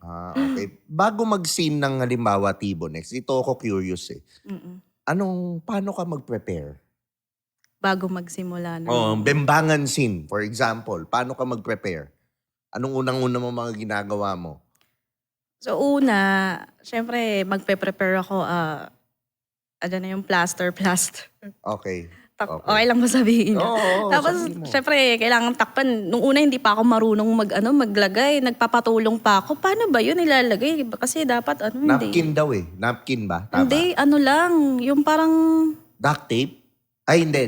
Okay. Bago mag-scene ng halimbawa Tibonex, ito ako curious eh. Mm. Paano ka mag-prepare? Bago magsimula Bembangan scene, for example. Paano ka mag-prepare? Anong unang-una mo mga ginagawa mo? So una, siyempre magpe-prepare ako, ano na yung plaster. Okay. Okay lang ba sabihin yun? Oo, Tapos, sabihin mo. syempre, kailangan takpan. Nung una, hindi pa ako marunong maglagay. Nagpapatulong pa ako. Paano ba yun ilalagay? Kasi dapat, hindi. Napkin daw eh. Napkin ba? Tama? Hindi, ano lang. Yung parang, Duct tape? Ay, hindi.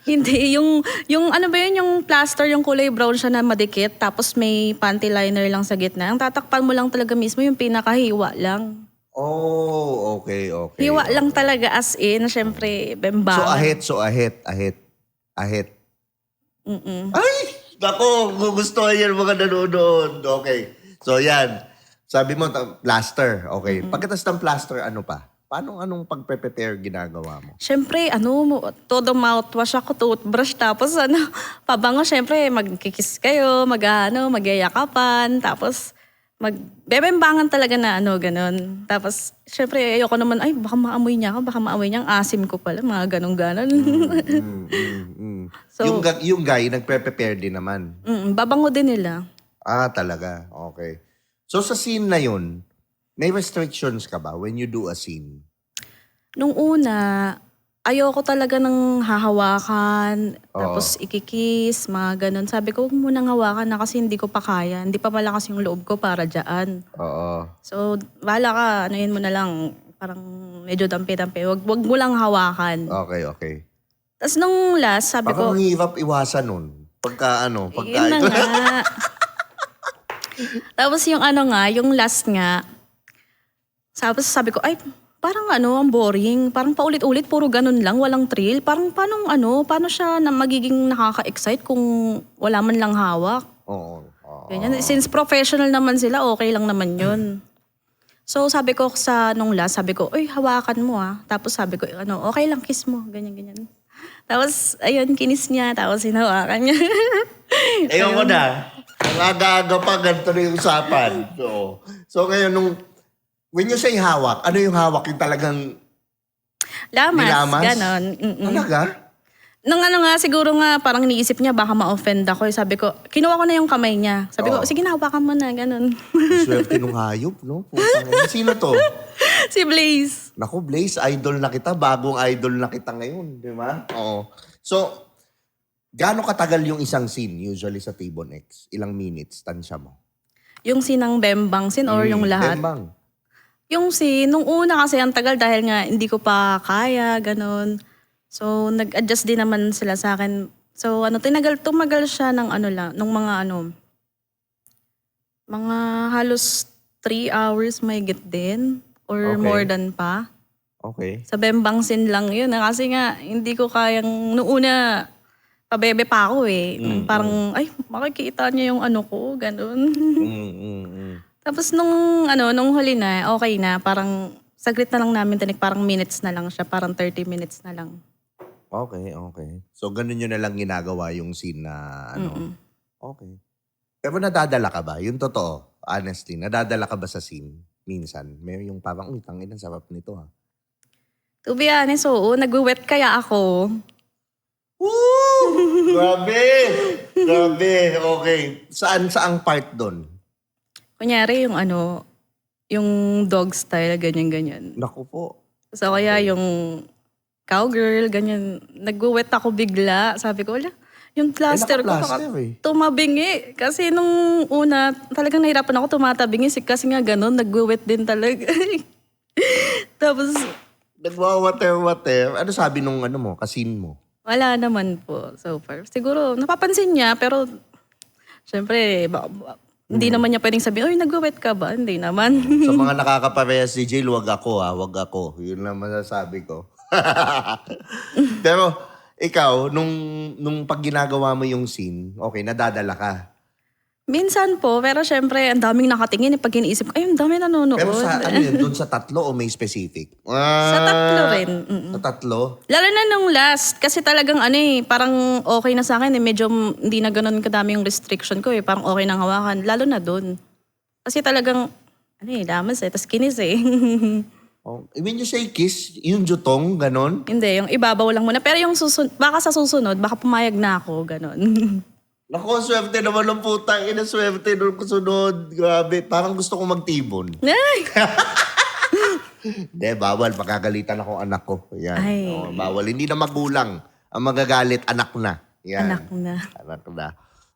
hindi. Yung ano ba yun, yung plaster, yung kulay brown siya na madikit. Tapos may panty liner lang sa gitna. Ang tatakpan mo lang talaga mismo, yung pinakahiwa lang. Oh, okay. Hiwa lang talaga as in, syempre, bembangan. So ahit. Mm-mm. Ay! Nako, gugustuhan yan mga nanonood. Okay. So yan. Sabi mo, plaster. Okay. Pagkatas ng plaster, ano pa? Anong pagpe-prepare ginagawa mo? Syempre, todo mouthwash ako, toothbrush, tapos pabango, syempre, magkikiss kayo, magyayakapan, tapos magbebembangan talaga na ganun. Tapos, syempre, ayoko naman, ay, baka maamoy niya ako, baka maamoy niya, ang asim ko pala, mga ganun-ganon. So, yung guy, nagpe-prepare din naman. Babango din nila. Talaga. Okay. So sa scene na yun, may restrictions ka ba when you do a scene? Nung una, ayoko talaga ng hahawakan, tapos ikikiss, mga ganun. Sabi ko, huwag mo nang hawakan na kasi hindi ko pa kaya. Hindi pa malakas yung loob ko para dyan. Oo. So, bahala ka, anuhin mo na lang, parang medyo dampi-dampi. Wag mo lang hawakan. Okay. Tapos nung last, sabi ko, Baka mahirap iwasan nun. Pagka yun na nga. Tapos yung yung last nga, sabi ko, ay, parang ang boring. Parang paulit-ulit, puro ganun lang, walang thrill. Parang paano siya na magiging nakaka-excite kung wala man lang hawak? Oo. Ganyan. Since professional naman sila, okay lang naman yun. So sabi ko nung last, sabi ko, uy, hawakan mo Tapos sabi ko, okay lang, kiss mo. Ganyan. Tapos, ayun, kinis niya. Tapos hinawakan niya. Ewan ko na. Ang aga-aga pa, ganito na yung usapan. So ngayon, when you say hawak, ano yung hawak? Yung talagang Lamas, ganon. Talaga? Nung siguro nga, parang niisip niya, baka ma-offend ako. Sabi ko, kinuha ko na yung kamay niya. Sabi ko, sige na, hawakan mo na, ganon. Swerte nung hayop, no? Sino to? Si Blaze. Naku, Blaze, idol na kita. Bagong idol na kita ngayon, di ba? Oo. So, gaano katagal yung isang scene usually sa Tibonex? Ilang minutes, tansya mo? Yung sinang bembang scene or yung lahat? Bembang. Yung scene, nung una kasi ang tagal dahil nga hindi ko pa kaya, ganon. So, nag-adjust din naman sila sa akin. So, tumagal siya ng nung mga halos 3 hours may get din. Or more than pa. Okay. Sa bembang scene lang yun. Kasi nga, hindi ko kayang, noong una, pabebe pa ako eh. Parang, ay, makikita niya yung ko, ganun. Tapos nung huli na, okay na. Parang, saglit na lang namin tinik, parang minutes na lang siya. Parang 30 minutes na lang. Okay. So, ganun yun na lang ginagawa yung scene na Okay. Pero nadadala ka ba? Yung totoo, honestly, nadadala ka ba sa scene? Minsan, may yung parang, uy, tangin, ang sarap nito To be honest, nag-wet kaya ako. Woo! Grabe! Okay. Saang part doon? Kunyari yung dog style, ganyan. Naku po. So kaya yung cowgirl, ganyan. Nag-wet ako bigla. Sabi ko, wala, yung plaster ko tumabingi. Kasi nung una, talagang nahirapan ako tumatabingi. Kasi nga ganun, nag-wet din talaga. Tapos, nagwa-water. Ano sabi nung kasin mo? Wala naman po so far. Siguro, napapansin niya, pero syempre, hindi naman niya pwedeng sabihin, nag-wet ka ba? Hindi naman. Sa mga nakakaparehas si Jill, wag ako. Yun lang masasabi ko. Pero, ikaw, nung pag ginagawa mo yung scene, okay, nadadala ka. Minsan po, pero syempre, ang daming nakatingin. Pag iniisip ko, ay, ang dami nanonood. Pero sa, yun, dun sa tatlo o may specific? Sa tatlo rin. Sa tatlo? Lalo na nung last, kasi talagang parang okay na sa akin. Medyo hindi na ganun kadami yung restriction ko Parang okay nang hawakan, lalo na dun. Kasi talagang, lamas tas kinis eh. Oh, when you say kiss, yung jutong, ganon? Hindi, yung ibabaw lang muna. Pero yung baka sa susunod, baka pumayag na ako, ganon. Naku, swerte naman ng putang ina, swerte nung kasunod. Grabe, parang gusto ko magtibon. Ay! Hindi, bawal. Makagalitan ako anak ko. Yan. Ay. Oh, bawal. Hindi na magulang. Ang magagalit, anak na. Yan. Anak na. Anak na.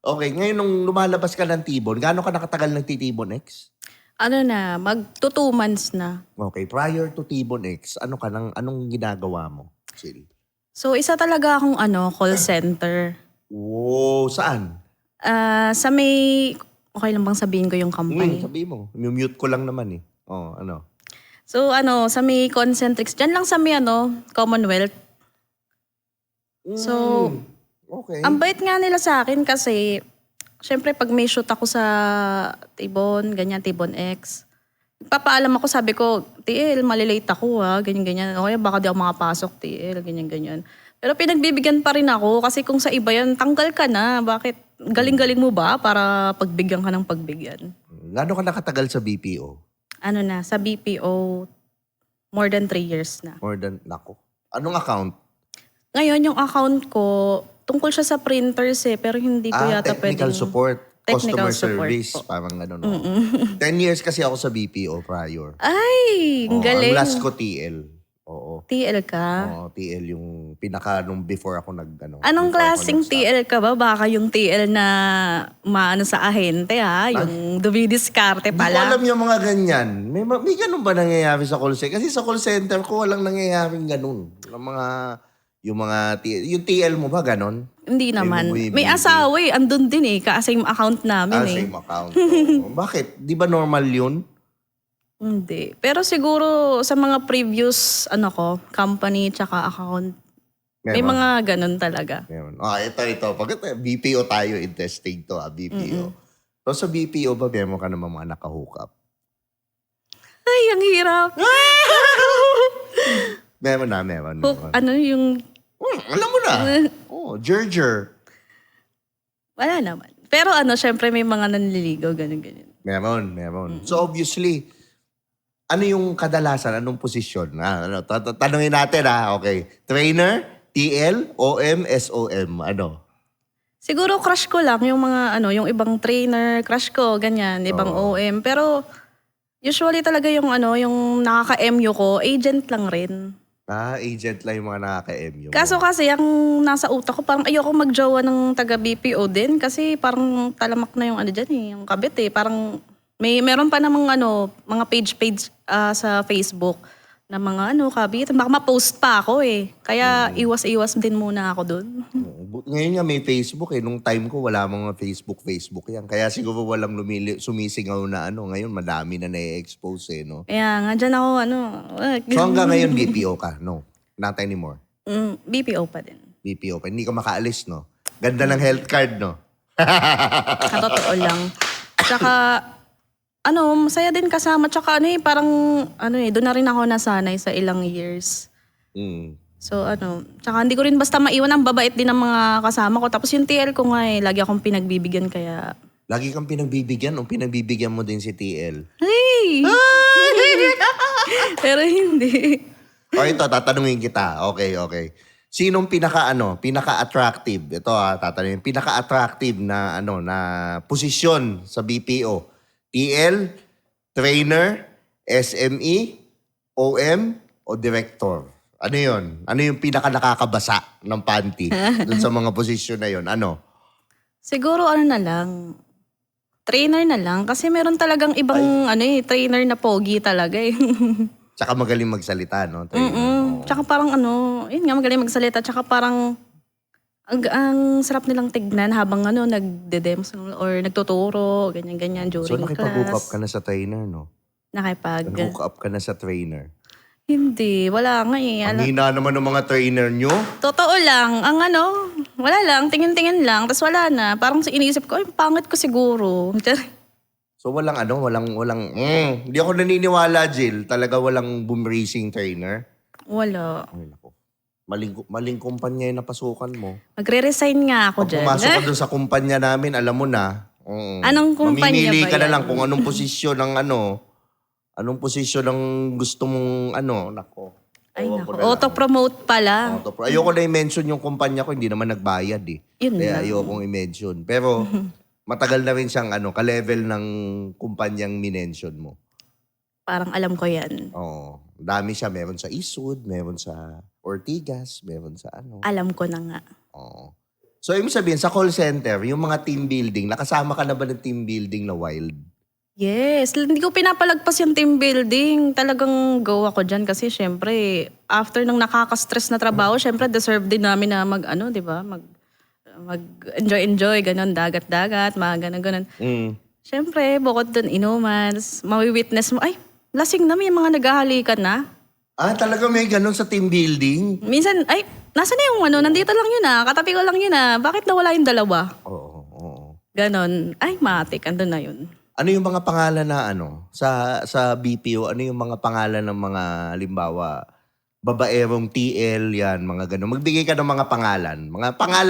Okay, ngayon nung lumalabas ka ng tibon, gaano ka nakatagal nagtitibon, X? Ano na, magto 2 months na. Okay, prior to Tibon X, anong ginagawa mo, Sil? So, isa talaga akong call center. Wow, saan? Sa may, okay lang bang sabihin ko yung company? Sabi mo. Mute ko lang naman eh. Oh, ano? So, sa may Concentrix, dyan lang sa may Commonwealth. So, okay. ang bait nga nila sa akin kasi, syempre pag may shoot ako sa Tibon, ganyan, Tibon X, papaalam ako, sabi ko, TL, malilate ako ganyan-ganyan. O kaya baka di ako makapasok, TL, ganyan-ganyan. Pero pinagbibigyan pa rin ako kasi kung sa iba yan, tanggal ka na. Bakit? Galing-galing mo ba para pagbigyan ka ng pagbigyan? Gaano ka nakatagal sa BPO? Sa BPO, more than 3 years na. More than, nako. Anong account? Ngayon, yung account ko, tungkol siya sa printers pero hindi ko yata technical pwedeng... support. Technical Customer support service. po. Parang gano'n. No? 10 years kasi ako sa BPO prior. Ay, ang galing. Ang last ko TL. Oo. TL ka? Oo, TL yung nung before ako Anong before ako klaseng nag-start. TL ka ba? Baka yung TL na maano sa ahente yung dumidiskarte Hindi ko pala. alam yung mga ganyan. May ganun ba nangyayari sa call center? Kasi sa call center ko walang nangyayaring ganun. Yung TL mo ba ganun? Hindi naman. bumibili. May asawa andun din ka-same account namin Same account. Oo. Bakit? Di ba normal yun? Hindi. Pero siguro sa mga previous company tsaka account, may Meron. mga ganun talaga. Meron. Ito. Pag BPO tayo, interesting to BPO. So sa BPO ba, meron ka naman mga naka-hook up? Ay, ang hirap. Meron. Yung... Alam mo na. Gerger. Wala naman. Pero syempre may mga nanliligaw, ganun-ganun. Meron. So obviously, ano yung kadalasan? Anong posisyon? Tanungin natin Okay. Trainer, TL, OM, SOM. Ano? Siguro crush ko lang yung mga yung ibang trainer, crush ko, ganyan, ibang OM. Pero usually talaga yung yung nakaka-MU ko, agent lang rin. Agent lang yung mga nakaka-MU. Kaso kasi ang nasa utak ko, parang ayoko magjowa ng taga-BPO din kasi parang talamak na yung dyan yung kabit Parang meron pa namang mga page sa Facebook na mga kabit. Baka ma-post pa ako Kaya iwas-iwas din muna ako dun. Ngayon nga may Facebook Nung time ko wala mga Facebook yan. Kaya siguro walang sumisingaw na Ngayon madami na na-expose no? Kaya nga dyan ako So hanggang ngayon BPO ka? No? Not anymore? BPO pa din. BPO pa. Hindi ka makaalis no? Ganda ng health card no? Katotoo lang. Tsaka masaya din kasama. Tsaka parang doon na rin ako nasanay sa ilang years. So tsaka hindi ko rin basta maiwan, ang babait din ng mga kasama ko. Tapos yung TL ko nga lagi akong pinagbibigyan kaya... Lagi kang pinagbibigyan o pinagbibigyan mo din si TL? Hey! Pero hindi. Ito, tatanungin kita. Okay. Sinong pinaka-attractive? Ito tatanungin. Pinaka-attractive na na posisyon sa BPO? TL, trainer, SME, OM, o director? Ano yun? Ano yung pinaka-nakakabasa ng panty dun sa mga posisyon na yun? Ano? Siguro na lang. Trainer na lang. Kasi meron talagang ibang trainer na pogi talaga Tsaka magaling magsalita, no? Trainer. Tsaka parang yun nga, magaling magsalita. Tsaka parang ang sarap nilang tignan habang nagde-demos or nagtuturo, ganyan-ganyan during So nakipag-hook up class. ka na sa trainer, no? Nag-hook up ka na sa trainer. Hindi, wala nga Ang hina naman ng mga trainer nyo. Totoo lang, wala lang, tingin-tingin lang, tapos wala na. Parang iniisip ko, pangit ko siguro. So walang hindi ako naniniwala, Jill. Talaga walang boom racing trainer. Wala. Ay, naku. Maling kumpanya yung napasukan mo. Magre-resign nga ako Pag dyan. pumasok ka doon sa kumpanya namin, alam mo na, Anong kumpanya Mamimili ba ka na yan? lang kung anong posisyon ng anong posisyon ng gusto mong nako. Ay Ewan ko nako, na lang. auto-promote pala. Ayoko na i-mention yung kumpanya ko, hindi naman nagbayad eh. Yun Kaya lang. ayokong i-mention. Pero matagal na rin siyang ka-level ng kumpanyang minention mo. Parang alam ko yan. Oo. Dami siya. Meron sa Eastwood, meron sa Ortigas, meron sa Alam ko na nga. Oo. So, ibig sabihin, sa call center, yung mga team building, nakasama ka na ba ng team building na wild? Yes, hindi ko pinapalagpas yung team building. Talagang go ako dyan kasi syempre, after ng nakaka-stress na trabaho, syempre deserve din namin na di ba? Mag-enjoy-enjoy, ganun, dagat-dagat, mga ganun-ganun. Syempre, bukod dun, inuman, mawi-witness mo, ay, lasing na, may mga naghahalikan na. Talaga may ganun sa team building? Minsan, ay, nasa na yung nandito lang yun katabi ko lang yun bakit nawala yung dalawa? Oo. Ganon, ay, matik, andun na yun. Ano yung mga pangalan na sa BPO, ano yung mga pangalan ng mga, halimbawa, babaerong TL, yan, mga ganun. Magbigay ka ng mga pangalan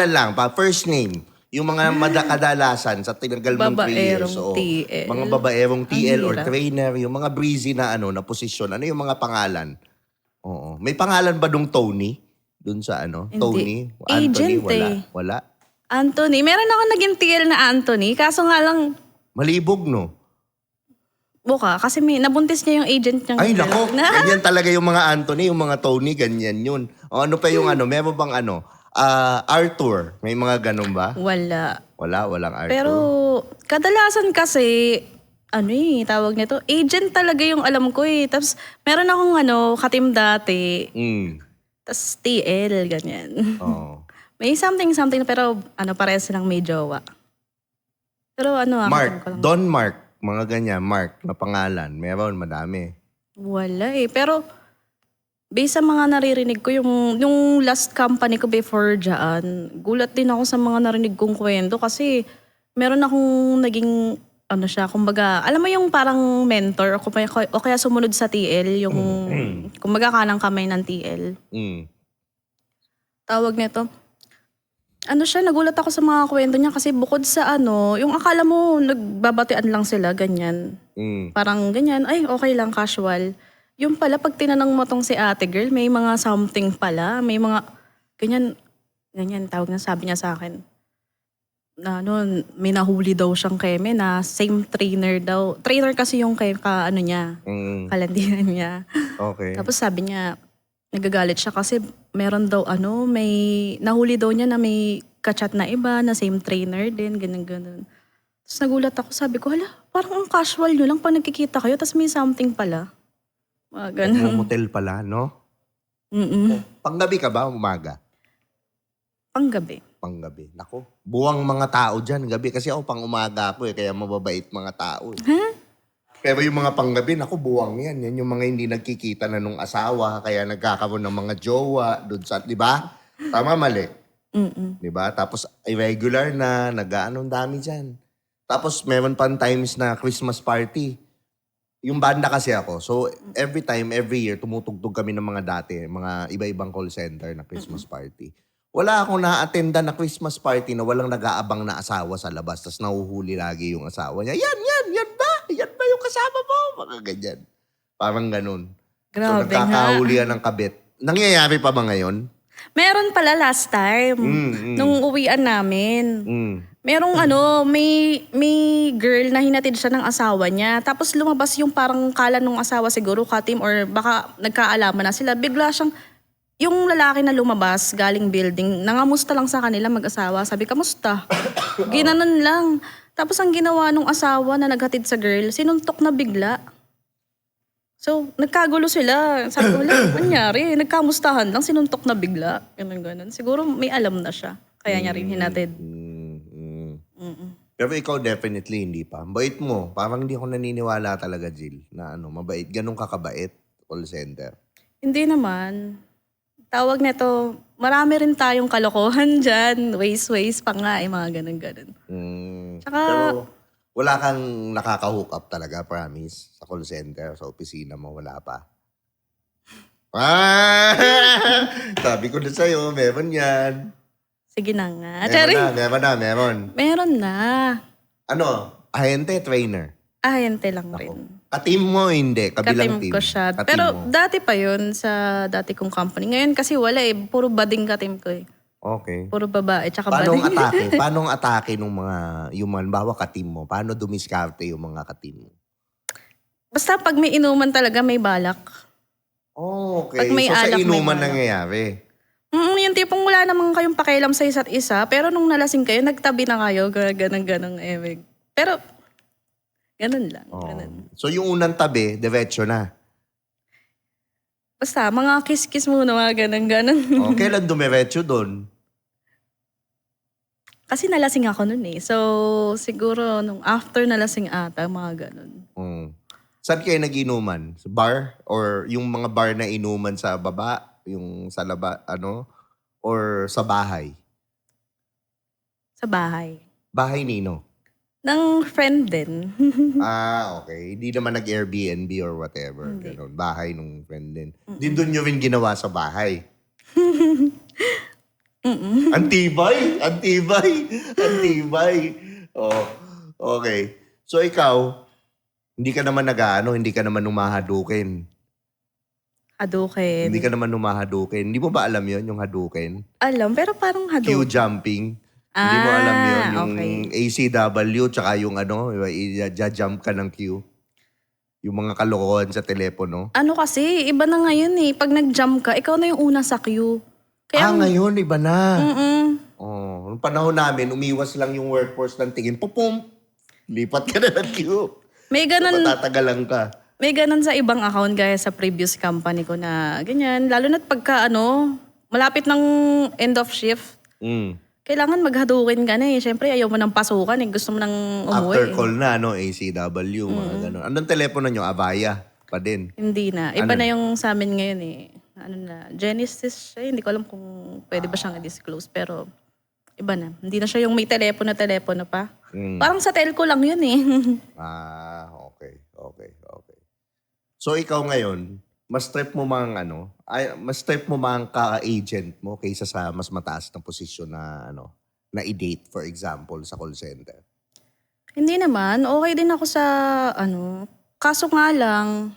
lang, first name, yung mga kadalasan sa tinagal mong 3 years. Babaerong TL. Mga babaerong TL or hirap. trainer, yung mga breezy na na posisyon, ano yung mga pangalan? Oo. May pangalan ba dong Tony? Dun sa Hindi. Tony? Agent Anthony? Wala. Anthony, meron ako naging TL na Anthony, kaso nga lang, Malibog, no? buka, kasi nabuntis niya yung agent niyang Ay, girl. nako. Ganyan talaga yung mga Anthony, yung mga Tony, ganyan yun. O ano pa yung meron bang Arthur? May mga ganun ba? Wala. Walang Arthur. Pero, kadalasan kasi, tawag nito, agent talaga yung alam ko Tapos, meron akong katim dati, tapos TL, ganyan. Oo. May something, pero parehas lang may jowa. Pero Mark, ko lang. Don Mark, mga ganyan, Mark na pangalan. Meron, madami. Wala pero based sa mga naririnig ko, yung last company ko before dyan, gulat din ako sa mga narinig kong kwento kasi meron akong naging, kumbaga, alam mo yung parang mentor o kaya sumunod sa TL, yung, kumbaga kanang kamay ng TL. Tawag nito. Nagulat ako sa mga kwento niya kasi bukod sa yung akala mo nagbabatian lang sila, ganyan. Parang ganyan, ay okay lang, casual. Yung pala, pag tinanong mo tong si ate girl, may mga something pala, may mga, ganyan, tawag na sabi niya sa akin. Na may nahuli daw siyang keme na same trainer daw. Trainer kasi yung niya, kalandian niya. Okay. Tapos sabi niya, nagagalit siya kasi meron daw may nahuli daw niya na may kachat na iba na same trainer din, ganun. Tapos nagulat ako, sabi ko, hala, parang ang casual nyo lang pag nagkikita kayo, tapos may something pala. Ganun. Motel pala, no? Panggabi ka ba? Umaga? Panggabi. Panggabi. Nako, buwang mga tao dyan. Gabi kasi ako pang umaga ako kaya mababait mga tao. Pero yung mga panggabi, naku, buwang yan. Yan yung mga hindi nagkikita na nung asawa, kaya nagkakaroon ng mga jowa, doon sa, di ba? Tama, mali. Di ba? Tapos irregular na, nag-aanong dami dyan. Tapos meron pang times na Christmas party. Yung banda kasi ako. So every year, tumutugtog kami ng mga dati, mga iba-ibang call center na Christmas party. Wala akong na-attenda na Christmas party na walang nag-aabang na asawa sa labas. Tapos nahuhuli lagi yung asawa niya. Yan ba? Yan ba yung kasama mo? Mga ganyan. Parang ganun. Grabe so nagkakahulihan ng kabit. Nangyayari pa ba ngayon? Meron pala last time, nung uwian namin. Merong may girl na hinatid siya ng asawa niya. Tapos lumabas yung parang kala nung asawa siguro, katim, or baka nagkaalaman na sila. Bigla siyang, yung lalaki na lumabas galing building, nangamusta lang sa kanila mag-asawa. Sabi, kamusta? Ginanon lang. Tapos ang ginawa nung asawa na naghatid sa girl, sinuntok na bigla. So, nagkagulo sila. Sabi ko, wala, nangyari. Nagkamustahan lang, sinuntok na bigla. Ganun. Siguro may alam na siya. Kaya niya rin hinatid. Pero ikaw definitely hindi pa. Bait mo. Parang hindi ako naniniwala talaga, Jill, na mabait. Ganun ka kabait, call center. Hindi naman. Tawag nito, marami rin tayong kalokohan dyan. Ways pa nga, mga ganun. Tsaka, Pero wala kang nakaka-hook up talaga, promise, sa call center, sa opisina mo, wala pa. Sabi ko na sa'yo, meron yan. sige na nga. Meron. Meron na. Ano? Ahente, trainer. Ahente lang rin. Ka-team mo, hindi. Kabilang Ka-team team. ko siya. Ka-team Pero mo. dati pa yun sa dati kong company. Ngayon kasi wala eh. Puro bading ka-team ko eh. Okay. Puro babae tsaka Paano ang bading. atake? Paano ang atake ng mga, yung mga, bawa ka-team mo? Paano dumiskarte yung mga ka-team mo? Basta pag may inuman talaga may balak. Oh, okay. Pag may So sa alak, may inuman balak. nangyayari. Yung tipong wala namang kayong pakialam sa isa't isa. Pero nung nalasing kayo, nagtabi na kayo. Ganang-ganang eh. Pero, ganun lang. Oh. Ganun. So yung unang tabi, diretso na. Basta, mga kiss-kiss muna, mga ganang-ganan. Oh, kailan dumiretso doon? Kasi nalasing ako nun eh. So, siguro nung after nalasing ata, mga ganun. Saan kayo nag-inuman? Sa bar? Or yung mga bar na inuman sa baba? Yung sa laba, ano? Or sa bahay? Sa bahay. Bahay nino? Ng friend din. Okay. Hindi naman nag-Airbnb or whatever. Hindi. Ganun. Bahay nung friend din. Di doon nyo rin ginawa sa bahay. Antibay! Antibay! Antibay! Oh, okay. So ikaw, hindi ka naman hindi ka naman umahadukin. Hadouken. Hindi ka naman umahadukin. Hindi mo ba alam yon yung hadukin? Alam, pero parang Q hadouken. jumping. Hindi mo alam yon yung okay. ACW tsaka yung i-jump ka ng Q. Yung mga kalokohan sa telepono. Ano kasi, iba na ngayon eh. Pag nag-jump ka, ikaw na yung una sa queue. Kaya, Ngayon, iba na. mm Nung panahon namin, umiwas lang yung workforce ng tingin. Pupum! Lipat ka na ng Q. may ganun, Patatagalan ka. may ganun sa ibang account gaya sa previous company ko na ganyan. Lalo na't pagka malapit ng end of shift, kailangan mag-hadouken ka na eh. Siyempre, ayaw mo nang pasukan eh. Gusto mo nang umuwi. After call na, ACW, mga gano'n. Anong telepono nyo? Avaya pa din. Hindi na. Iba na yung sa amin ngayon eh. Genesis siya. Hindi ko alam kung pwede ba siyang i-disclose. Pero iba na. Hindi na siya yung may telepono pa. Parang sa telco lang yun eh. Okay. So ikaw ngayon, mas trip mo mang ka-agent mo kaysa sa mas mataas na posisyon na na i-date, for example, sa call center. Hindi naman. Okay din ako sa kaso nga lang,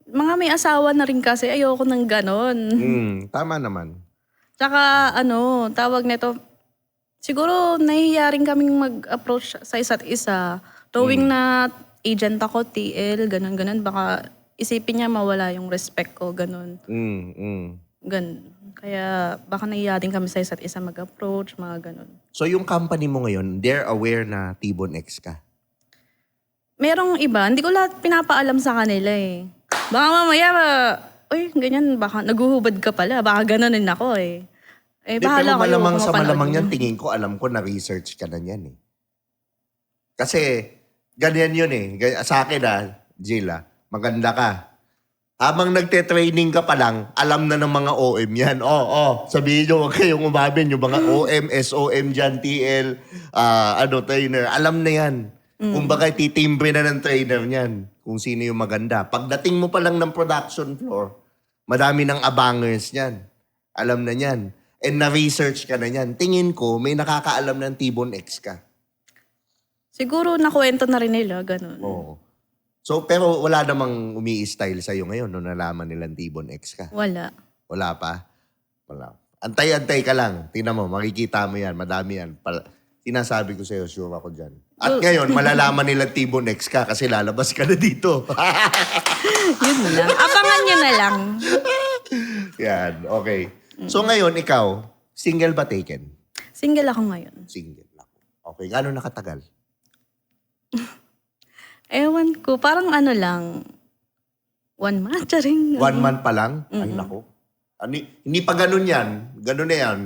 mga may asawa na rin kasi ayoko ng ganon. Tama naman. Tsaka tawag nito, siguro nahihiya rin kaming mag-approach sa isa't isa. Knowing na agent ako, TL, ganon-ganon, baka isipin niya mawala yung respect ko, ganon. Ganon. Kaya baka nahihiya din kami sa isa't isa mag-approach, mga ganon. So yung company mo ngayon, they're aware na T-Bone X ka? Merong iba, hindi ko lahat pinapaalam sa kanila eh. Baka mamaya, ganyan, baka naguhubad ka pala, baka ganonin ako eh. Bahala pero kayo malamang kung sa mapanood malamang niyo. yan, tingin ko, alam ko na-research ka na yan eh. Kasi, ganyan yun eh. Sa akin Jill maganda ka. Habang nagte-training ka pa lang, alam na ng mga OM yan. Sabihin nyo, huwag kayong umabin. Yung mga OM, SOM dyan, TL, trainer, alam na yan. Kung baka titimbre na ng trainer niyan, kung sino yung maganda. Pagdating mo pa lang ng production floor, madami ng abangers niyan. Alam na niyan. And na-research ka na niyan. Tingin ko, may nakakaalam ng T-Bone X ka. Siguro nakwento na rin nila, ganun. Oo. So, pero wala namang umi-style sa'yo ngayon nung nalaman nilang T-Bone X ka. Wala. Wala pa? Wala. Antay-antay ka lang. Tingnan mo, makikita mo yan. Madami yan. Sinasabi ko sa'yo, sure ako dyan. At ngayon, malalaman nilang T-Bone X ka kasi lalabas ka na dito. Yun lang. Abangan nyo na lang. Yan, okay. So ngayon, ikaw, single ba taken? Single ako ngayon. Single lang. Okay, gaano nakatagal? Ewan ko, parang lang. 1 month, charing. 1 month pa lang? Ay, nako. Hindi pa ganun yan. Ganun na yan.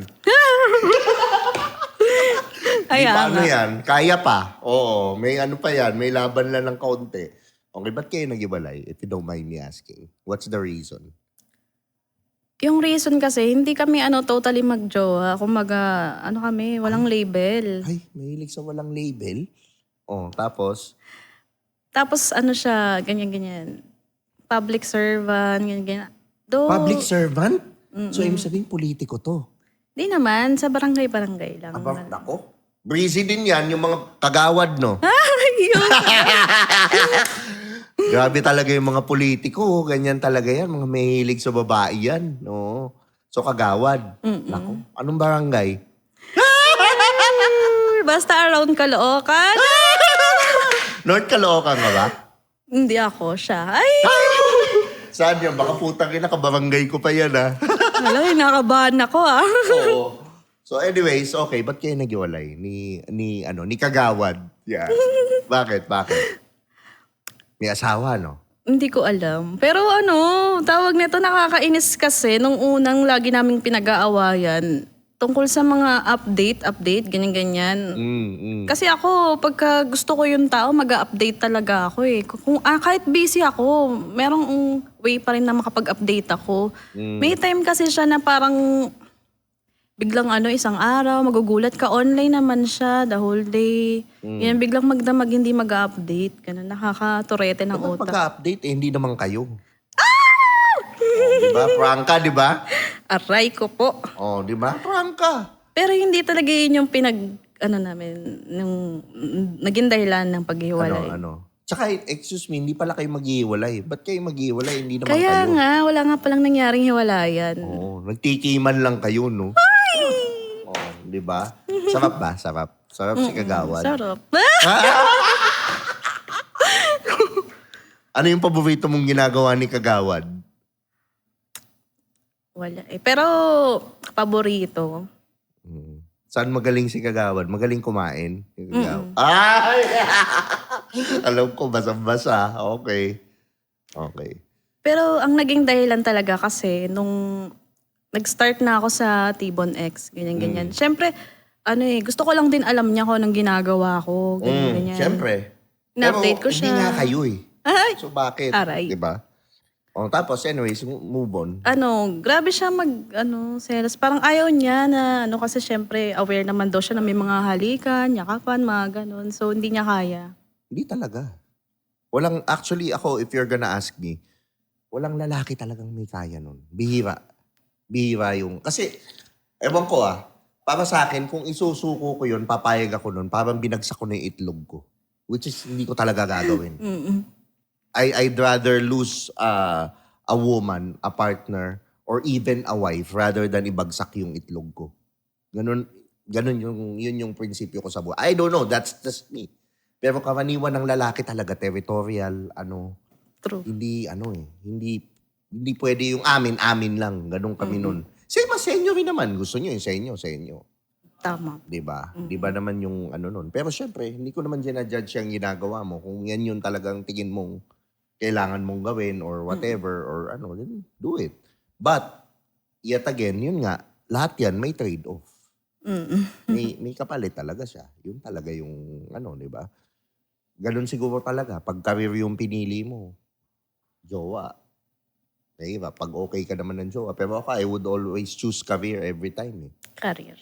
Hindi Kaya pa nga. yan. Kaya pa. Oo, may pa yan. May laban lang ng kaunti. Okay, ba't kayo nag-ibalay? If you don't mind me asking. What's the reason? Yung reason kasi, hindi kami totally mag-jowa. Kumaga, kami, walang label. Ay, mahilig sa walang label? Tapos? Tapos siya, ganyan-ganyan. Public servant, ganyan-ganyan. Public servant? So, ibig sabihin, politiko to. Di naman, sa barangay-barangay lang. Nako. Breezy din yan, yung mga kagawad, no? Yun. Grabe talaga yung mga politiko. Ganyan talaga yan. Mga mahilig sa babae yan. No? So, kagawad. Naku, anong barangay? Basta around Caloocan. North Caloocan nga ba? Hindi ako siya. Ay! Saan yan? Baka putang ina, kabarangay ko pa yan, ha? Alam, nakabahan ako Oo. So anyways, okay, ba't kayo naghiwalay? Ni kagawad. Yeah. Bakit? May asawa, no? Hindi ko alam. Pero tawag nito nakakainis kasi nung unang lagi naming pinag-aawayan tungkol sa mga update, ganyan-ganyan. Kasi ako, pagka gusto ko yung tao, mag-update talaga ako eh. Kahit busy ako, merong way pa rin na makapag-update ako. May time kasi siya na parang biglang isang araw, magugulat ka, online naman siya the whole day. Yan, biglang magdamag, hindi mag-update. Ganun, nakakaturete ng Ba't utak. pagka-update, hindi naman kayo. Diba? Prangka, diba? Aray ko po. Diba? Prangka. Pero hindi talaga yun yung namin, nung naging dahilan ng paghiwalay. Tsaka, excuse me, hindi pala kayo maghihiwalay. Ba't kayo maghihiwalay? Hindi naman Kaya kayo. nga, wala nga palang nangyaring hiwalayan. Nagtikiman lang kayo, no? Diba? Sarap ba? Sarap si kagawad. Sarap. Ano yung paborito mong ginagawa ni kagawad? Wala eh. Pero, paborito. Saan magaling si kagawad? Magaling kumain? Si kagawad. Ay! Alam ko, basang-basa. Okay. Pero, ang naging dahilan talaga kasi, nung nag-start na ako sa T-Bon X, ganyan-ganyan. Siyempre, gusto ko lang din alam niya kung anong ginagawa ko, ganyan-ganyan. Siyempre. Na-update ko Pero siya. hindi nga kayo eh. Ay! So bakit? Aray. Diba? Tapos anyways, move on. Grabe siya selos. Parang ayaw niya na, kasi syempre, aware naman daw siya na may mga halikan, yakapan, mga ganun. So, hindi niya kaya. Hindi talaga. Actually ako, if you're gonna ask me, walang lalaki talagang may kaya nun. Bihira yung, kasi, ewan ko para sa akin, kung isusuko ko yun, papayag ako nun, parang binagsak ko na yung itlog ko. Which is, hindi ko talaga gagawin. I'd rather lose a woman, a partner, or even a wife rather than ibagsak yung itlog ko. Ganun yun yung prinsipyo ko sa buhay. I don't know, that's just me. Pero karaniwan ng lalaki talaga, territorial, True. hindi pwede yung amin lang. Ganun kami nun. Same as sa inyo rin naman. Gusto nyo yung sa inyo. Tama. Diba? Diba naman yung nun. Pero syempre, hindi ko naman ginajudge yung ginagawa mo. Kung yan yung talagang tingin mong kailangan mong gawin or whatever or then do it. But, yet again, yun nga, lahat yan may trade-off. May kapalit talaga siya. Yun talaga yung diba? Ganun siguro talaga. Pag career yung pinili mo, jowa. Diba? Pag okay ka naman ng jowa. Pero ako, I would always choose career every time eh. Career.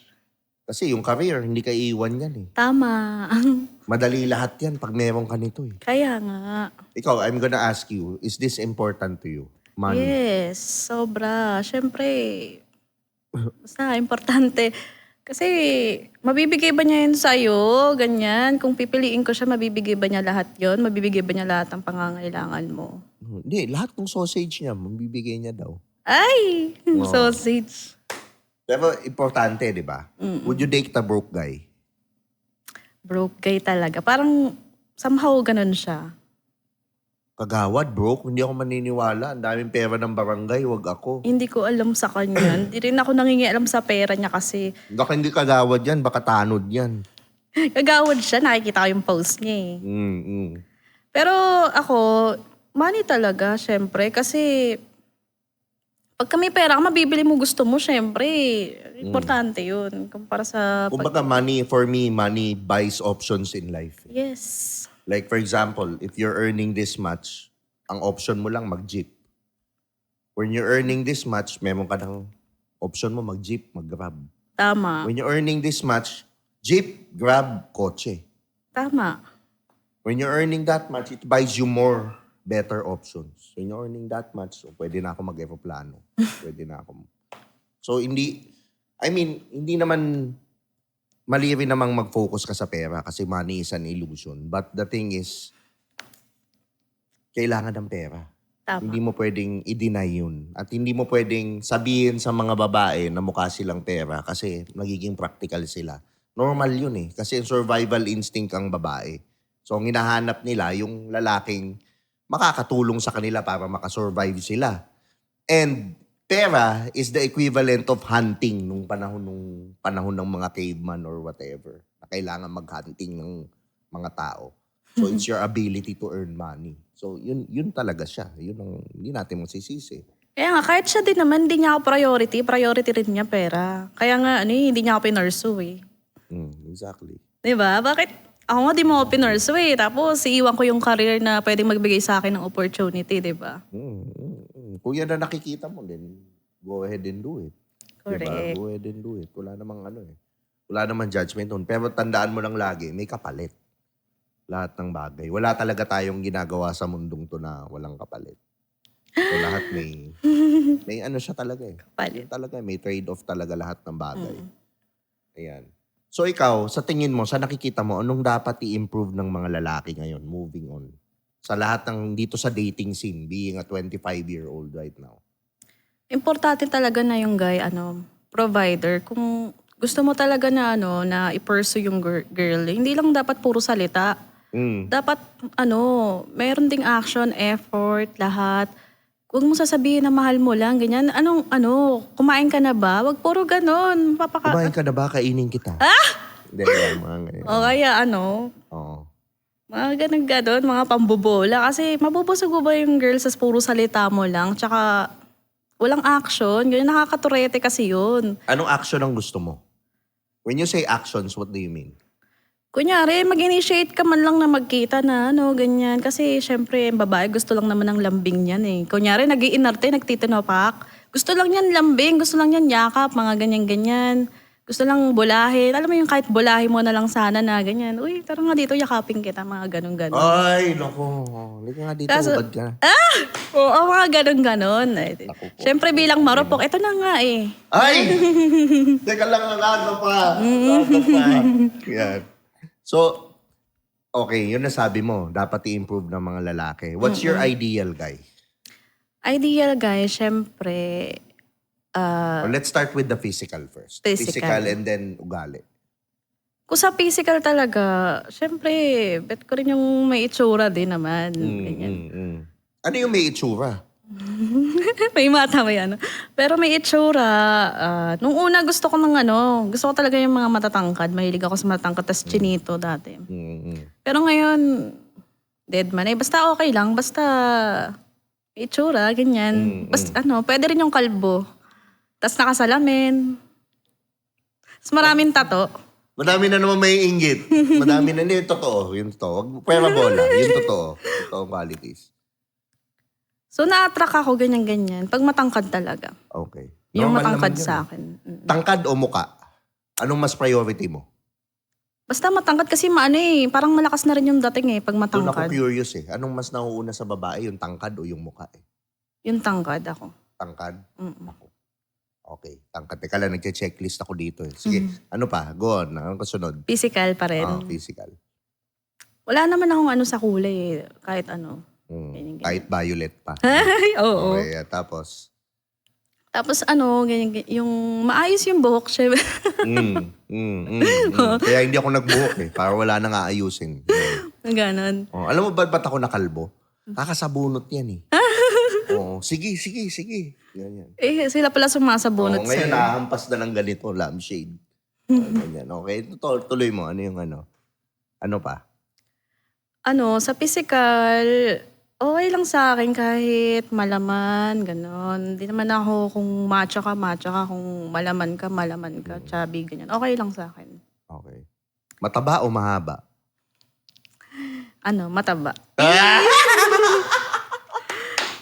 Kasi yung career, hindi ka iiwan yan eh. Tama. Madali lahat yan pag meron ka nito eh. Kaya nga. Ikaw, I'm gonna ask you, is this important to you? Money? Yes, sobra. Siyempre, basta importante. Kasi, mabibigay ba niya yun sa'yo? Ganyan. Kung pipiliin ko siya, mabibigay ba niya lahat yon? Mabibigay ba niya lahat ng pangangailangan mo? Hindi, lahat ng sausage niya, mabibigay niya daw. Ay! Sausage. Pero importante, di ba? Would you date a broke guy? Broke guy talaga. Parang, somehow ganun siya. Kagawad, broke? Hindi ako maniniwala. Ang daming pera ng barangay, wag ako. Hindi ko alam sa kanya. Hindi rin ako nangingialam sa pera niya kasi Baka hindi kagawad yan, baka tanod yan. kagawad siya. Nakikita ko yung post niya eh. Pero ako, money talaga, syempre. Kasi pagka may pera ka, mabibili mo gusto mo, syempre. Importante yun. Kumpara sa... Kumbaga for me, money buys options in life. Yes. Like for example, if you're earning this much, ang option mo lang mag-jeep. When you're earning this much, meron ka ng option mo mag-jeep, mag-grab. Tama. When you're earning this much, jeep, grab, kotse. Tama. When you're earning that much, it buys you more better options. When you're earning that much, so pwede na ako mag-aeroplano. Pwede na ako. So hindi naman mali rin namang mag-focus ka sa pera kasi money is an illusion. But the thing is, kailangan ng pera. Tama. Hindi mo pwedeng i-deny yun. At hindi mo pwedeng sabihin sa mga babae na mukha silang pera kasi magiging practical sila. Normal yun eh. Kasi survival instinct ang babae. So, ang hinahanap nila, yung lalaking makakatulong sa kanila para makasurvive sila. And pera is the equivalent of hunting nung panahon ng mga caveman or whatever. Na kailangan mag-hunting ng mga tao. So, it's your ability to earn money. So, yun talaga siya. Yun ang hindi natin masisisi. Kaya nga, kahit siya din naman, hindi niya ako priority. Priority rin niya pera. Kaya nga, hindi niya ako pinursu eh. Exactly. Diba? Bakit? Ako nga di mo ako pinursu eh. Tapos, iiwan ko yung career na pwedeng magbigay sa akin ng opportunity, diba? Kung yan na nakikita mo, then go ahead and do it. Correct. Diba? Go ahead and do it. Wala namang wala namang judgment doon. Pero tandaan mo lang lagi, may kapalit. Lahat ng bagay. Wala talaga tayong ginagawa sa mundong to na walang kapalit. So lahat may siya talaga eh. Kapalit. Yun talaga, may trade-off talaga lahat ng bagay. Ayan. So ikaw, sa tingin mo, sa nakikita mo, anong dapat i-improve ng mga lalaki ngayon, moving on? Sa lahat ng dito sa dating scene, being a 25-year-old right now. Importante talaga na yung guy, provider. Kung gusto mo talaga na, na i-pursue yung girl, hindi lang dapat puro salita. Dapat, meron ding action, effort, lahat. Huwag mo sasabihin na mahal mo lang, ganyan. Kumain ka na ba? Huwag puro ganon. Kumain ka na ba? Kainin kita. Hindi, mga ganyan. O kaya Oo. mga ganon, mga pambobola. Kasi mabubusog ba yung girl sa puro salita mo lang? Tsaka walang action. Ganyan, nakakaturete kasi yun. Anong action ang gusto mo? When you say actions, what do you mean? Kunyari, mag-initiate ka man lang na magkita na ganyan. Kasi syempre, babae gusto lang naman ng lambing niyan eh. Kunyari, nag-iinarte, nagtitinopak. Gusto lang yan lambing, gusto lang yan yakap, mga ganyan-ganyan. Gusto lang bulahin. Alam mo yung kahit bulahin mo na lang sana na ganyan. Uy, tara nga dito, yakapin kita, mga ganon-ganon. Ay, naku. Halika nga dito, ubad ka. Oo, mga ganon-ganon. Syempre, bilang marupok, ito na nga eh. Ay! Teka lang, aga pa. Yan. So, okay, yun nasabi mo. Dapat i-improve ng mga lalaki. What's your ideal guy? Ideal guy, syempre, Well, let's start with the physical first. Physical. And then ugali. kung sa physical talaga, syempre, bet ko rin yung may itsura din naman. Ganyan. Ano yung may itsura? May mata, may Pero may itsura. Nung una gusto ko gusto ko talaga yung mga matatangkad. Mahilig ako sa matatangkad, tas chinito dati. Pero ngayon, dead man. Basta okay lang. Basta may itsura, ganyan. Basta pwede rin yung kalbo. Tas nakasalamin. Tas maraming tato. Madami na naman may inggit. Madami na yung totoo. Yung totoo. Pwera bola. Yung totoo. Totoo qualities. So na-attract ako ganyan-ganyan. Pag matangkad talaga. Okay. Yung Normal matangkad naman yun. sa akin. Tangkad o muka? Anong mas priority mo? Basta matangkad kasi parang malakas na rin yung dating pag Doon ako matangkad. curious Anong mas nauuna sa babae? Yung tangkad o yung muka Yung tangkad ako. Tangkad? Mm-mm. Ako. Okay. Tangkad. Teka lang, nag-checklist ako dito Sige, ano pa? Go on. Anong kasunod? Physical pa rin. Physical. Wala naman akong sa kulay kahit ano. Ganyan. Kahit violet pa. Ay, oo. Okay, tapos? Tapos ganyan, yung maayos yung buhok siya. Kaya hindi ako nagbuhok Para wala nang aayusin. Ganon. Alam mo ba't ako nakalbo? Kakasabunot yan Sige. Ganyan. Sila pala sumasabunot Ngayon sa'yo. nahampas na ng ganito, lampshade. Ganyan. Okay, tuloy mo. Ano yung Ano pa? Sa physical, okay lang sa akin kahit malaman, ganon. Hindi naman ako kung macho ka, kung malaman ka, chubby, ganyan. Okay lang sa akin. Okay. Mataba o mahaba? Mataba.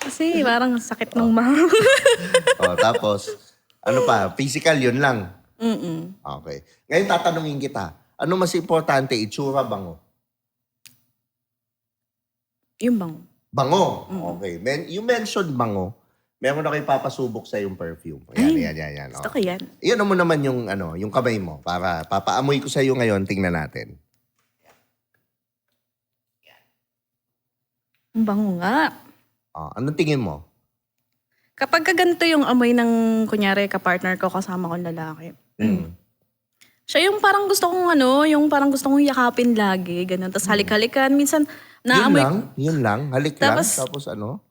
Kasi parang sakit ng Tapos, ano pa? Physical, yun lang. Mm-mm. Okay. Ngayon tatanungin kita, ano mas importante, itsura, bango? Yung bango. Bango. Okay. You mentioned bango. Meron ako ipapasubok sa yung perfume. Ayan, yan. Gusto ko yan. Iyan mo naman yung kamay mo para papaamoy ko sa iyo ngayon, tingnan natin. Ang bango nga. Anong tingin mo? Kapag ganito yung amoy ng, kunyari, kapartner ko kasama kong lalaki. Siya yung parang gusto kong yung parang gusto kong yakapin lagi, ganun. Tapos halik-halikan. Minsan, naamoy Yun lang. Halik Tapos, lang. Tapos ano?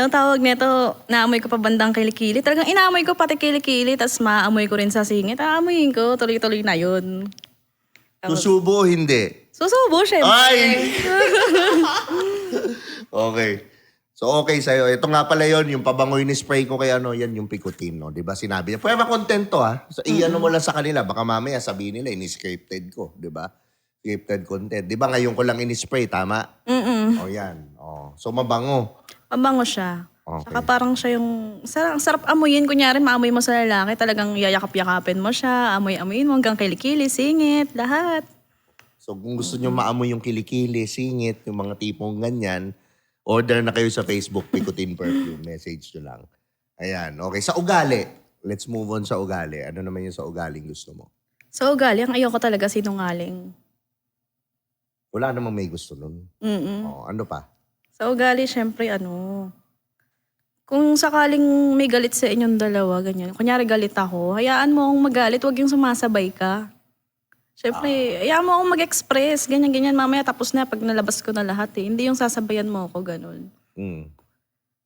tawag nito, naamoy ko pa bandang kilikili. Talagang inaamoy ko pati kilikili, tapos maamoy ko rin sa singit. Aamoyin ko, tuloy-tuloy na yun. Susubo o hindi? Susubo, syempre. Ay! Okay. So, okay sa'yo. Ito nga pala yun, yung pabangoy ni spray ko kay yan yung Picotin, no? Diba? Sinabi niya, pwede kontento, ha? So, iano mo lang sa kanila. Baka mamaya sabihin nila, ini-scripted ko. Diba? Scripted content. Diba ngayon ko lang ini-spray, tama? O, yan. So, mabango. Mabango siya. Okay. Saka parang siya yung, ang sarap amuyin. Kunyari, maamoy mo sa lalaki, talagang yayakap-yakapin mo siya, amoy-amoyin mo hanggang kilikili, singit, lahat. So, kung gusto nyo maamoy yung kilikili, singit, yung mga tipong ganyan, order na kayo sa Facebook, Picotin Perfume. Message nyo lang. Ayan. Okay. Sa ugali. Let's move on sa ugali. Ano naman yung sa ugaling gusto mo? Sa ugali, ang ayoko talaga sinungaling. Wala namang may gusto nun. Ano pa? Sa ugali, syempre, kung sakaling may galit sa inyong dalawa, ganyan. Kunyari galit ako, hayaan mo akong magalit, wag yung sumasabay ka. Syempre, hayaan mo akong mag-express, ganyan-ganyan. Mamaya tapos na pag nalabas ko na lahat eh. Hindi yung sasabayan mo ako, ganun.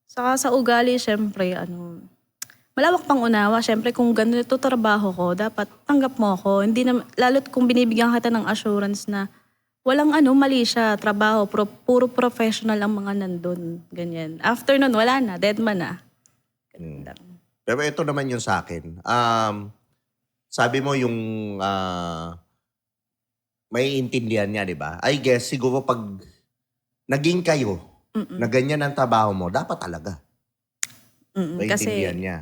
Saka sa ugali, syempre, malawak pang unawa. Syempre, kung ganito trabaho ko, dapat tanggap mo ako. Hindi na, lalo't kung binibigyan kita ng assurance na walang mali siya, trabaho, puro professional ang mga nandun. Ganyan. After nun, wala na, dead man na. Ganun lang. Pero ito naman yung sa akin. Sabi mo yung may intindihan niya, di ba? I guess, siguro pag naging kayo, na ganyan ang trabaho mo, dapat talaga. May intindihan niya.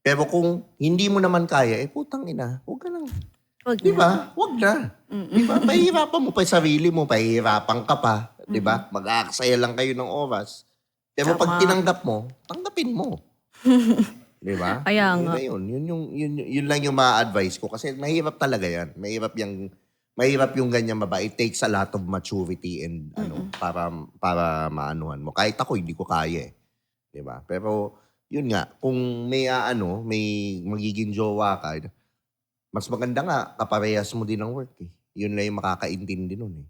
Pero kung hindi mo naman kaya, putang ina, huwag ka nang. Di ba? Huwag na. Di ba? Pahihirapan mo pa yung sarili mo, pahihirapan ka pa. Di ba? Mag-aaksaya lang kayo ng oras. Pero pag tinanggap mo, tanggapin mo. Di ba? Kaya nga. Yun lang yung ma-advise ko. Kasi mahirap talaga yan. Mahirap yung ganyan babae. It takes a lot of maturity and para maanuhan mo. Kahit ako, hindi ko kaya eh. Di ba? Pero yun nga, kung may magiging jowa ka, mas maganda nga, kaparehas mo din ng work eh. Yun lang yung makakaintindi nun eh.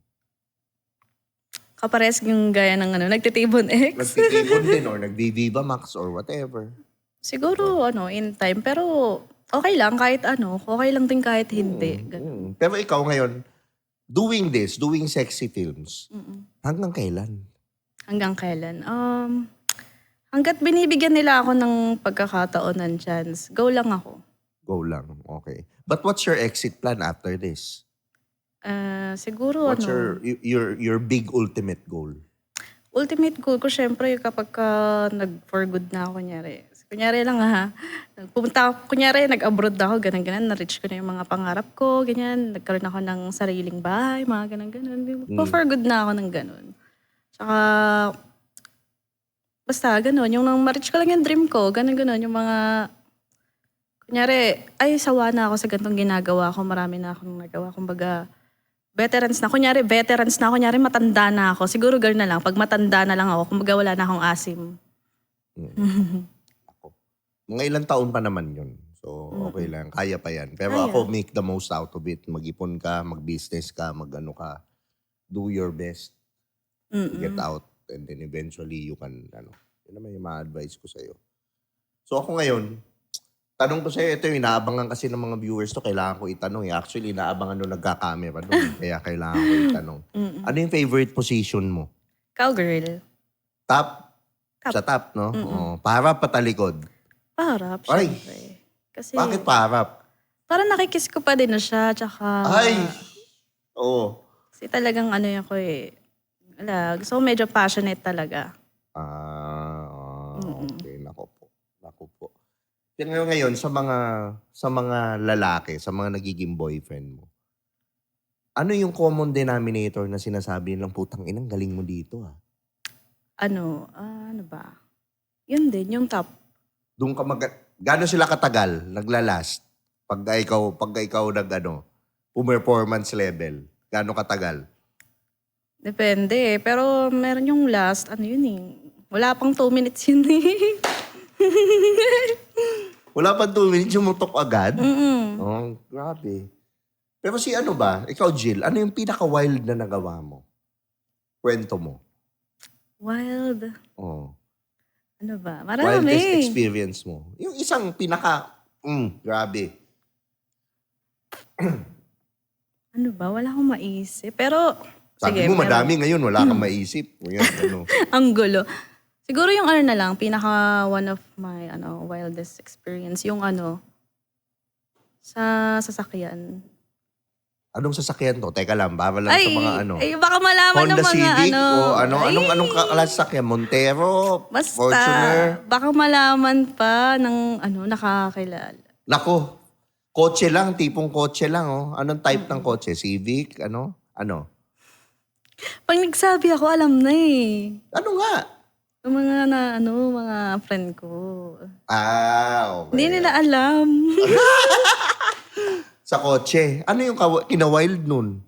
Kapares yung gaya ng nagtitibon X. Nagtitibon din or nagdi-Viva Max or whatever. Siguro, in time. Pero, okay lang kahit okay lang din kahit hindi. Pero ikaw ngayon, doing sexy films, hanggang kailan? Hanggang kailan? Hanggat binibigyan nila ako ng pagkakataon ng chance, go lang ako. Go lang, okay. But what's your exit plan after this? Siguro What's your big ultimate goal? Ultimate goal ko syempre kapag nag-for good na ako, kunyari lang nag-abroad ako, ganun-ganun, na-reach ko na yung mga pangarap ko, ganyan, nagkaroon ako ng sariling bahay, mga ganun-ganun. For good na ako ng ganun. Tsaka, basta ganun, yung ma-reach ko lang yung dream ko, ganun-ganun, yung mga, kunyari, sawa na ako sa ganitong ginagawa ko, marami na akong nagawa, kumbaga, veterans na, kunyari matanda na ako, siguro ganun na lang, pag matanda na lang ako, kumbaga wala na akong asim. Mga ilang taon pa naman yun. So, okay lang. Kaya pa yan. Pero ako, make the most out of it. Mag-ipon ka, mag-business ka, ka. Do your best to get out. And then eventually, you can, yun naman yung ma-advise ko sa'yo. So, ako ngayon, tanong ko sa'yo, ito yung inaabangan kasi ng mga viewers to, kailangan ko itanong. Actually, inaabangan nung nagka-camera doon. Kaya kailangan ko itanong. Ano yung favorite position mo? Cowgirl. Top? Sa top, no? Para patalikod. Paharap, Ay! syempre. Kasi, Bakit paharap? parang nakikiss ko pa din na siya, tsaka, Ay! Oo. kasi talagang ako gusto ko medyo passionate talaga. Okay. Nako po. Tingnan ngayon sa mga lalaki, sa mga nagiging boyfriend mo. Ano yung common denominator na sinasabi nilang putang inang galing mo dito ah? Ano ba? Yun din, yung top. Doon ka gano'n sila katagal naglalast pag ikaw performance level, gano'n katagal? Depende. Pero meron yung last, ano yun eh. Wala pang 2 minutes yun eh. Wala pa 2 minutes, yumutok agad? Mm-mm. Oh, grabe. Pero ikaw Jill, ano yung pinaka-wild na nagawa mo? Kwento mo. Wild. Oh. Ano ba? Wildest Marami. experience mo. Yung isang grabe. Ano ba? Wala akong maisip. Pero, Sabi sige. mo, meron. madami ngayon, wala kang maisip. Yan, Ang gulo. Siguro yung ano na lang, one of my wildest experience, yung sa sasakyan. Anong sasakyan to? Teka lang, baka lang sa mga Ay, baka malaman Honda ng mga Civic o Ay, anong klase sasakyan? Montero? basta, Fortuner? baka malaman pa ng nakakilala. Nako, kotse lang, tipong kotse lang. Oh. Anong type ng kotse? Civic? Ano? Pag nagsabi ako, alam na eh. Ano nga? Yung mga mga friend ko. Okay. Hindi nila alam. Sa kotse. Ano yung kina-wild nun?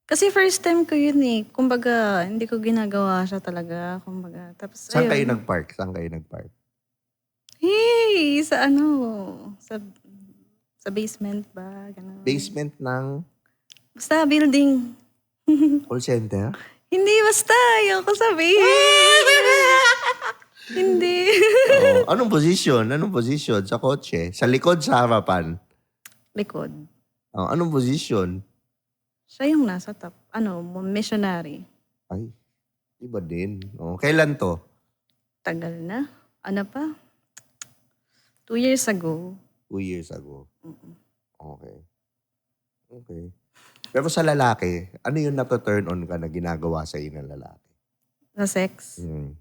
Kasi first time ko yun eh. Kumbaga, hindi ko ginagawa siya talaga. Kumbaga, tapos Saan kayo ayun. nag-park? Hey, sa sa basement ba? Ganun. Basement ng Basta building. call center? Hindi, basta. Ayoko sabihin. Hindi. Anong position sa kotse? Sa likod, sa harapan? Likod. Anong position? Siya yung nasa top. Missionary. Ay, iba din. Kailan to? Tagal na. Ano pa? 2 years ago. 2 years ago. Okay. Pero sa lalaki, ano yung nato-turn on ka na ginagawa sa ng lalaki? Sa sex. Hmm.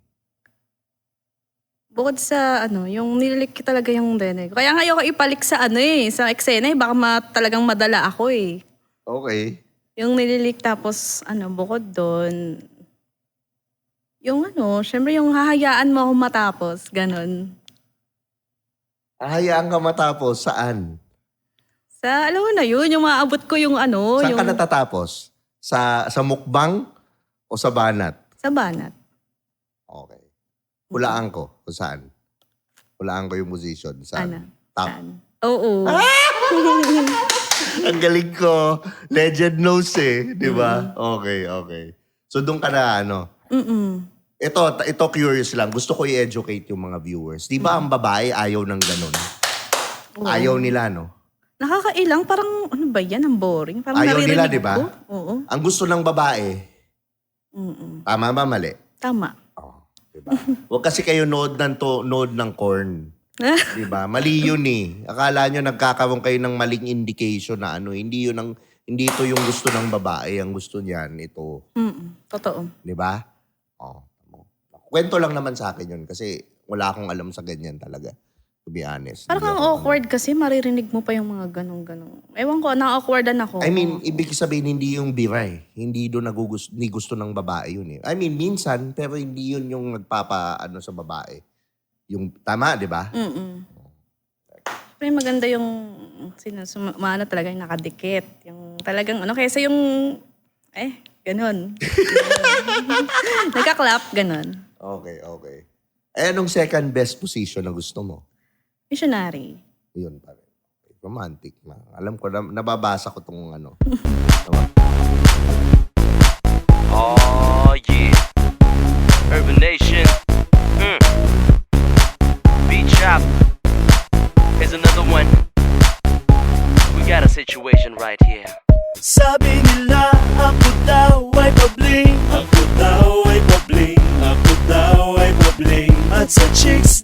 Bukod sa yung nililik ko talaga yung denek. Kaya nga ayoko ipalik sa sa eksena baka talagang madala ako eh. Okay. Yung nililik tapos bukod doon, yung syempre yung hahayaan mo ako matapos, ganun. Hayaan ka matapos, saan? Sa, alam mo na yun, yung maabot ko yung Saan yung ka natatapos? Sa mukbang o sa banat? sa banat. Okay. Hulaan ko kung saan. Hulaan ko yung position. Saan? Top. Saan? Oo. Ang galing ko. Legend knows eh. Di ba? Okay. So doon ka na Mm-mm. Ito curious lang. Gusto ko i-educate yung mga viewers. Di ba ang babae ayaw ng ganun? Oo. Ayaw nila, no? Nakakailang, parang ano ba yan? Ang boring. Parang Ayaw nila, naririnig di ba? ko. Oo. Ang gusto ng babae, Mm-mm. tama ba mali? Tama. Diba? Huwag kasi kayo node ng corn. Diba? Mali yun eh. Akala nyo nagkakaroon kayo ng maling indication na hindi ito yung gusto ng babae. Ang gusto niyan, ito. Totoo. Diba? Kwento lang naman sa akin yun kasi wala akong alam sa ganyan talaga. To be honest. Parang ang awkward kasi maririnig mo pa yung mga ganong-ganon. Ewan ko, na-awkwardan ako. I mean, ibig sabihin hindi yung bira eh. Hindi doon ni gusto ng babae yun eh. I mean, minsan, pero hindi yun yung sa babae. Yung tama, di ba? Pero maganda yung talaga yung nakadikit. Yung talagang kaysa yung ganon. Nagka-clap, ganon. Okay. Anong second best position na gusto mo? Missionary. Yun pa rin. Romantic na. Alam ko, nababasa ko itong Oh yeah, Urban Nation. Beat Chop. Here's another one. We got a situation right here. Sabi nila ako daw ay pabling. Ako daw ay pabling. Ako daw ay pabling. At sa chicks